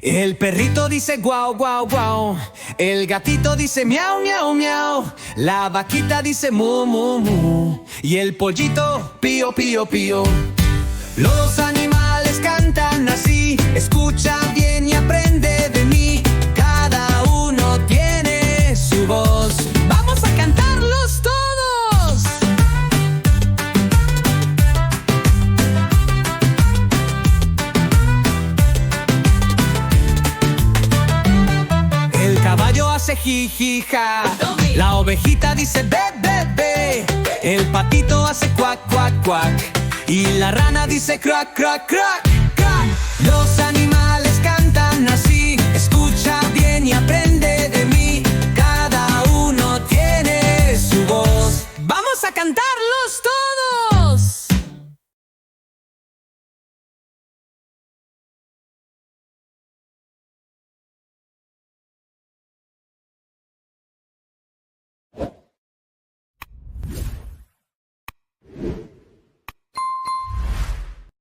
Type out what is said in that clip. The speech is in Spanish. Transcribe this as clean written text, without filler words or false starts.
El perrito dice guau, guau, guau. El gatito dice miau, miau, miau. La vaquita dice mu, mu, mu. Y el pollito pío, pío, pío. Los animales cantan así. Escucha bien y aprende de mí. Cada uno tiene su voz. ¡Vamos a cantarlos todos! El caballo hace jijija. La ovejita dice be, be, be. El patito hace cuac, cuac, cuac. Y la rana dice crack, crack, crack, crack. Los animales cantan así. Escucha bien y aprende de mí. Cada uno tiene su voz. ¡Vamos a cantarlos